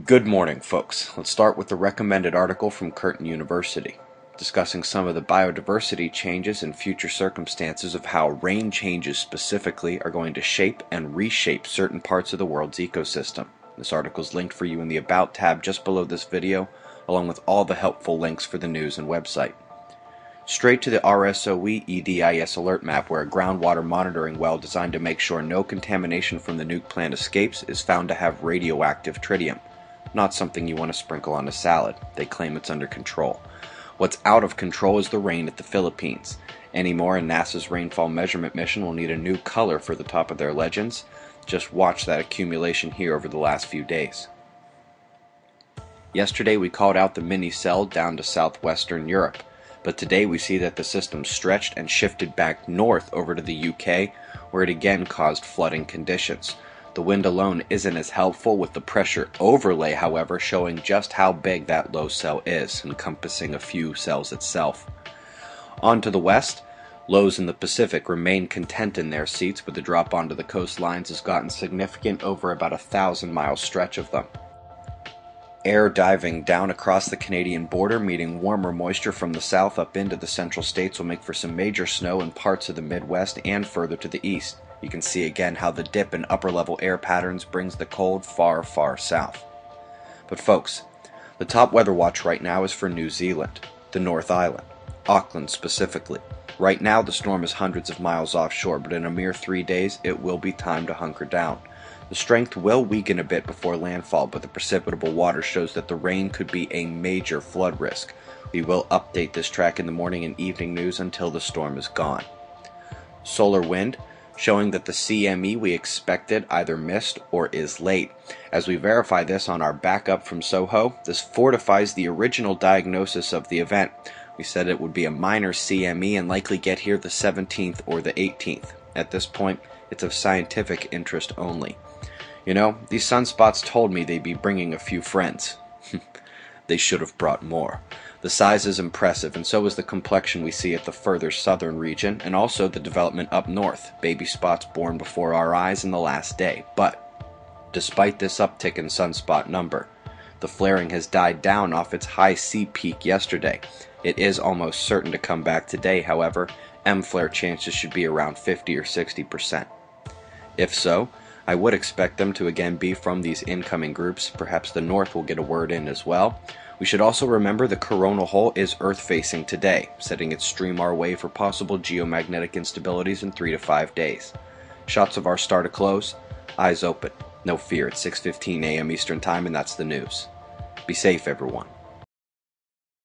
Good morning, folks. Let's start with the recommended article from Curtin University, discussing some of the biodiversity changes and future circumstances of how rain changes specifically are going to shape and reshape certain parts of the world's ecosystem. This article is linked for you in the About tab just below this video, along with all the helpful links for the news and website. Straight to the RSOE EDIS alert map, where a groundwater monitoring well designed to make sure no contamination from the nuke plant escapes is found to have radioactive tritium. Not something you want to sprinkle on a salad. They claim it's under control. What's out of control is the rain at the Philippines. Anymore, and NASA's rainfall measurement mission will need a new color for the top of their legends. Just watch that accumulation here over the last few days. Yesterday we called out the mini cell down to southwestern Europe, but today we see that the system stretched and shifted back north over to the UK, where it again caused flooding conditions. The wind alone isn't as helpful, with the pressure overlay, however, showing just how big that low cell is, encompassing a few cells itself. On to the west, lows in the Pacific remain content in their seats, but the drop onto the coastlines has gotten significant over about a 1,000-mile stretch of them. Air diving down across the Canadian border, meeting warmer moisture from the south up into the central states, will make for some major snow in parts of the Midwest and further to the east. You can see again how the dip in upper-level air patterns brings the cold far, far south. But folks, the top weather watch right now is for New Zealand, the North Island, Auckland specifically. Right now the storm is hundreds of miles offshore, but in a mere 3 days it will be time to hunker down. The strength will weaken a bit before landfall, but the precipitable water shows that the rain could be a major flood risk. We will update this track in the morning and evening news until the storm is gone. Solar wind, showing that the CME we expected either missed or is late. As we verify this on our backup from SOHO, this fortifies the original diagnosis of the event. We said it would be a minor CME and likely get here the 17th or the 18th. At this point, it's of scientific interest only. You know, these sunspots told me they'd be bringing a few friends. They should have brought more. The size is impressive, and so is the complexion we see at the further southern region, and also the development up north, baby spots born before our eyes in the last day. But despite this uptick in sunspot number, the flaring has died down off its high C peak yesterday. It is almost certain to come back today, however. M-flare chances should be around 50 or 60%. If so, I would expect them to again be from these incoming groups. Perhaps the north will get a word in as well. We should also remember the coronal hole is Earth-facing today, setting its stream our way for possible geomagnetic instabilities in 3 to 5 days. Shots of our star to close, eyes open. No fear, it's 6:15 a.m. Eastern Time, and that's the news. Be safe, everyone.